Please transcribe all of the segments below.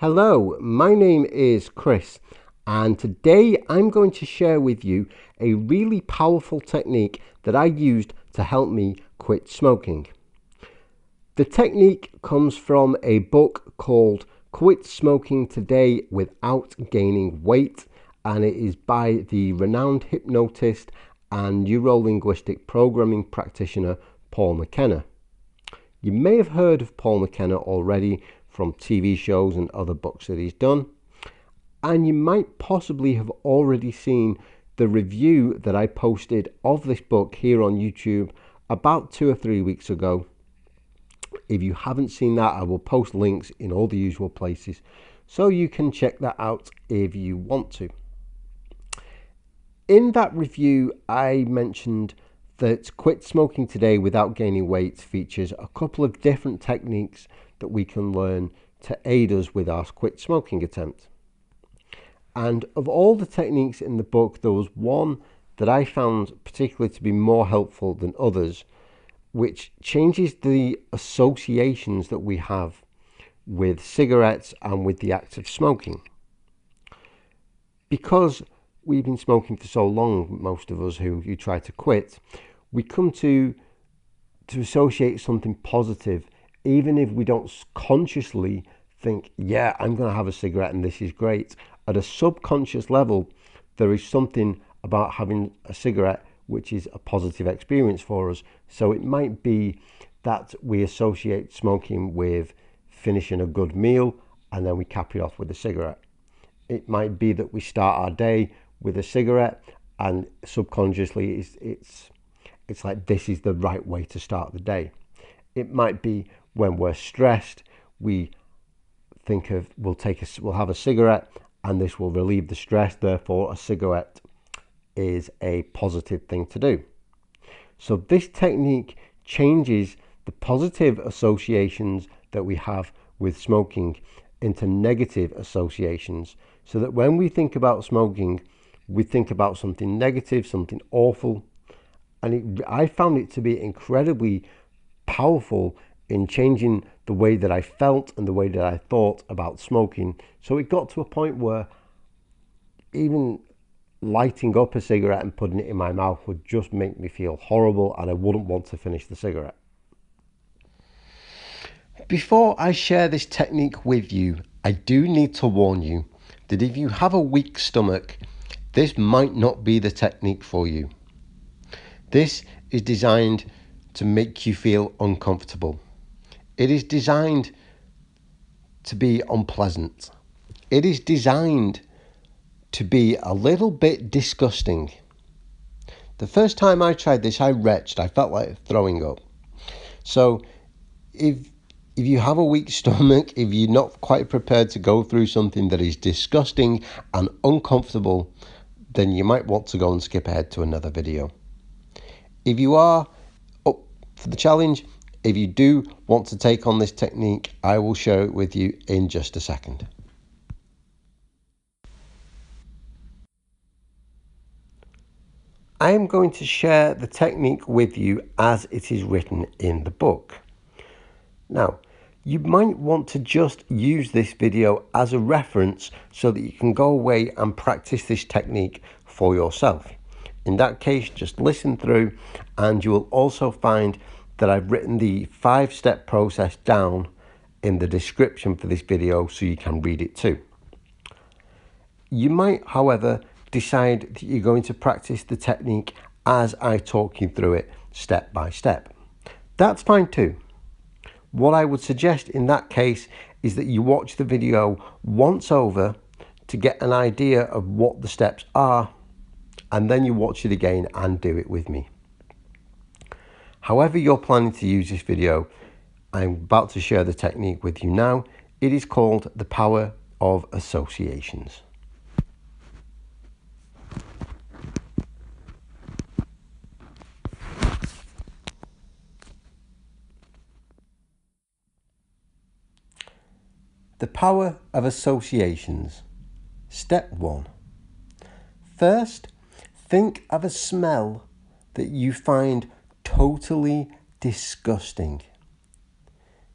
Hello, my name is Chris, and today I'm going to share with you a really powerful technique that I used to help me quit smoking. The technique comes from a book called Quit Smoking Today Without Gaining Weight, and it is by the renowned hypnotist and Neuro-Linguistic Programming practitioner Paul McKenna. You may have heard of Paul McKenna already from TV shows and other books that he's done, and you might possibly have already seen the review that I posted of this book here on YouTube about 2 or 3 weeks ago. If you haven't seen that, I will post links in all the usual places so you can check that out if you want to. In that review, I mentioned that Quit Smoking Today Without Gaining Weight features a couple of different techniques that we can learn to aid us with our quit smoking attempt. And of all the techniques in the book, there was one that I found particularly to be more helpful than others, which changes the associations that we have with cigarettes and with the act of smoking. Because we've been smoking for so long, most of us who try to quit, we come to associate something positive, even if we don't consciously think, yeah, I'm going to have a cigarette and this is great. At a subconscious level, there is something about having a cigarette which is a positive experience for us. So it might be that we associate smoking with finishing a good meal and then we cap it off with a cigarette. It might be that we start our day with a cigarette and subconsciously it's like this is the right way to start the day. It might be when we're stressed, we think of we'll have a cigarette and this will relieve the stress, therefore a cigarette is a positive thing to do. So this technique changes the positive associations that we have with smoking into negative associations, so that when we think about smoking, we think about something negative, something awful. And I found it to be incredibly powerful in changing the way that I felt and the way that I thought about smoking. So it got to a point where even lighting up a cigarette and putting it in my mouth would just make me feel horrible and I wouldn't want to finish the cigarette. Before I share this technique with you, I do need to warn you that if you have a weak stomach, this might not be the technique for you. This is designed to make you feel uncomfortable. It is designed to be unpleasant. It is designed to be a little bit disgusting. The first time I tried this, I retched. I felt like throwing up. So if you have a weak stomach, if you're not quite prepared to go through something that is disgusting and uncomfortable, then you might want to go and skip ahead to another video. If you are up for the challenge, if you do want to take on this technique, I will share it with you in just a second. I am going to share the technique with you as it is written in the book. Now, you might want to just use this video as a reference so that you can go away and practice this technique for yourself. In that case, just listen through, and you will also find that I've written the 5-step process down in the description for this video so you can read it too. You might, however, decide that you're going to practice the technique as I talk you through it step by step. That's fine too. What I would suggest in that case is that you watch the video once over to get an idea of what the steps are, and then you watch it again and do it with me. However you're planning to use this video, I'm about to share the technique with you now. It is called the power of associations. The power of associations. Step 1. First, think of a smell that you find totally disgusting.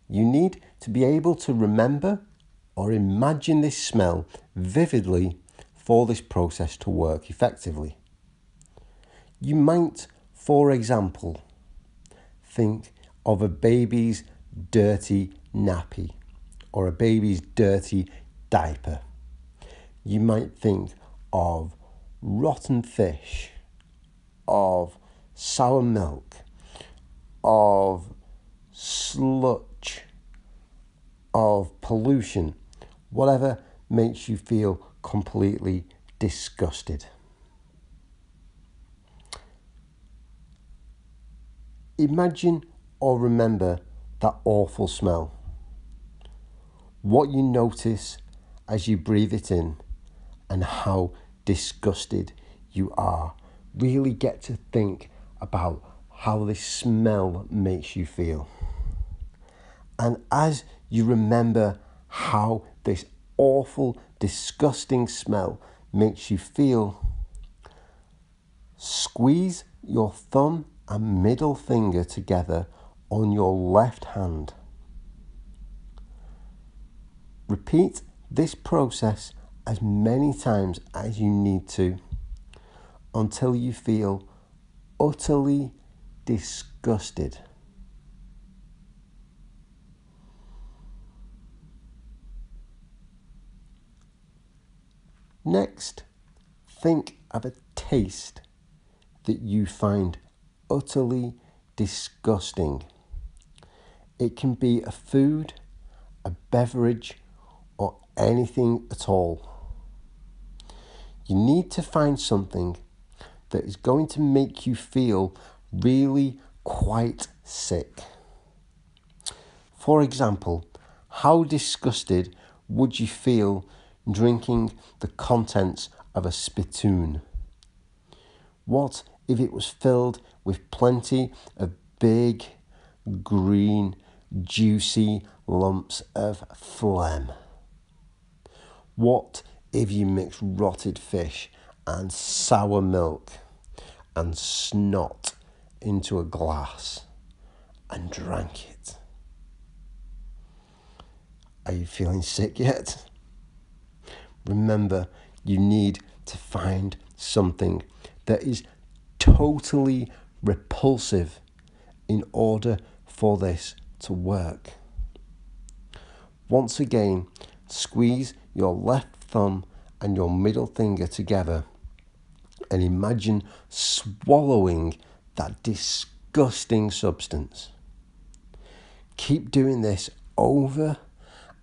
You need to be able to remember or imagine this smell vividly for this process to work effectively. You might, for example, think of a baby's dirty nappy or a baby's dirty diaper. You might think of rotten fish, of sour milk, of sludge, of pollution, whatever makes you feel completely disgusted. Imagine or remember that awful smell. What you notice as you breathe it in and how disgusted you are. Really get to think about how this smell makes you feel. And as you remember how this awful, disgusting smell makes you feel, squeeze your thumb and middle finger together on your left hand. Repeat this process as many times as you need to until you feel utterly disgusted. Next, think of a taste that you find utterly disgusting. It can be a food, a beverage, or anything at all. You need to find something that is going to make you feel really quite sick. For example, how disgusted would you feel drinking the contents of a spittoon? What if it was filled with plenty of big, green, juicy lumps of phlegm? What if you mixed rotted fish and sour milk and snot into a glass and drank it? Are you feeling sick yet? Remember, you need to find something that is totally repulsive in order for this to work. Once again, squeeze your left thumb and your middle finger together and imagine swallowing that disgusting substance. Keep doing this over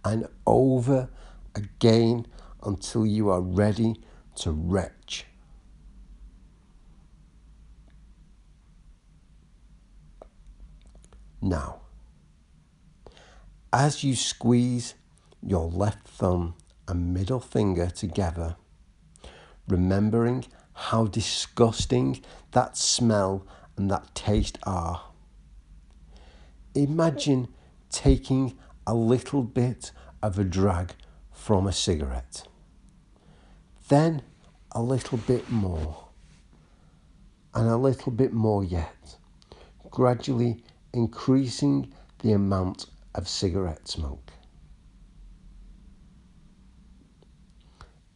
and over again until you are ready to retch. Now, as you squeeze your left thumb and middle finger together, remembering how disgusting that smell and that taste are, imagine taking a little bit of a drag from a cigarette, then a little bit more, and a little bit more yet, gradually increasing the amount of cigarette smoke.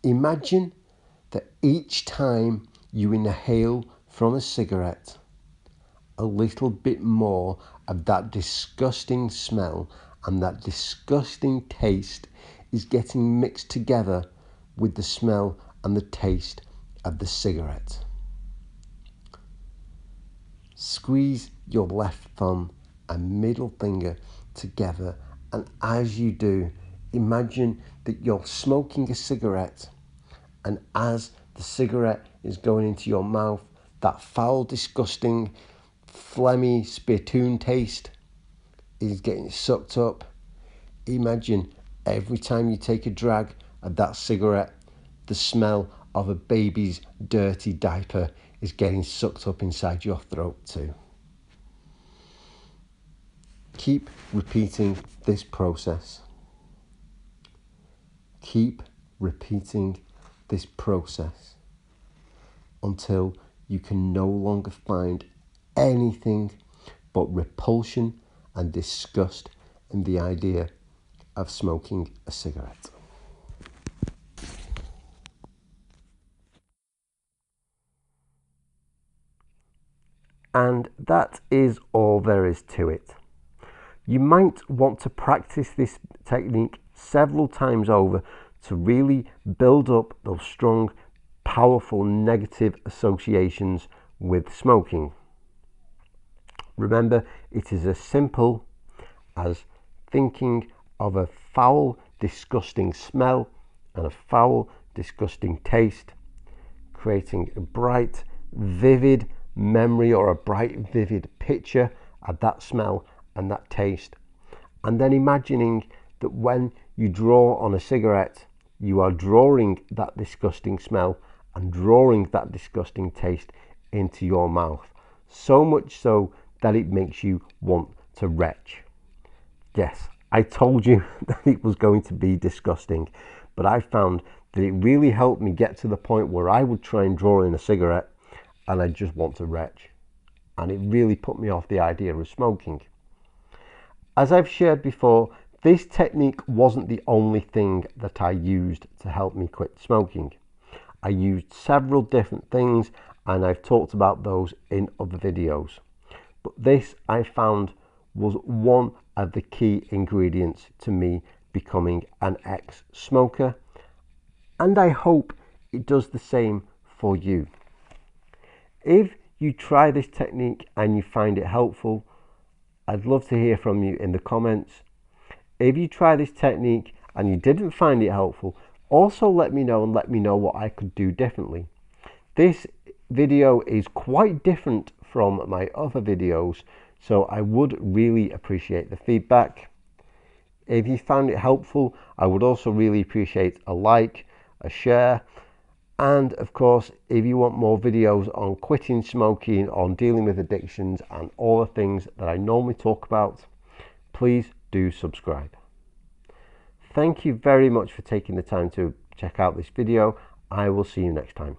Imagine that each time you inhale from a cigarette, a little bit more of that disgusting smell and that disgusting taste is getting mixed together with the smell and the taste of the cigarette. Squeeze your left thumb and middle finger together, and as you do, imagine that you're smoking a cigarette, and as the cigarette is going into your mouth, that foul, disgusting, phlegmy spittoon taste is getting sucked up. Imagine every time you take a drag of that cigarette, the smell of a baby's dirty diaper is getting sucked up inside your throat too. Keep repeating this process. Keep repeating this process until you can no longer find anything but repulsion and disgust in the idea of smoking a cigarette. And that is all there is to it. You might want to practice this technique several times over to really build up those strong, powerful negative associations with smoking. Remember, it is as simple as thinking of a foul, disgusting smell and a foul, disgusting taste, creating a bright, vivid memory or a bright, vivid picture of that smell and that taste, and then imagining that when you draw on a cigarette, you are drawing that disgusting smell and drawing that disgusting taste into your mouth, so much so that it makes you want to retch. Yes, I told you that it was going to be disgusting, but I found that it really helped me get to the point where I would try and draw in a cigarette and I just want to retch, and it really put me off the idea of smoking. As I've shared before, this technique wasn't the only thing that I used to help me quit smoking. I used several different things and I've talked about those in other videos. But this I found was one of the key ingredients to me becoming an ex-smoker, and I hope it does the same for you. If you try this technique and you find it helpful, I'd love to hear from you in the comments. If you try this technique and you didn't find it helpful, also let me know and let me know what I could do differently. This video is quite different from my other videos, so I would really appreciate the feedback. If you found it helpful, I would also really appreciate a like, a share, and of course, if you want more videos on quitting smoking, on dealing with addictions and all the things that I normally talk about, please do subscribe. Thank you very much for taking the time to check out this video. I will see you next time.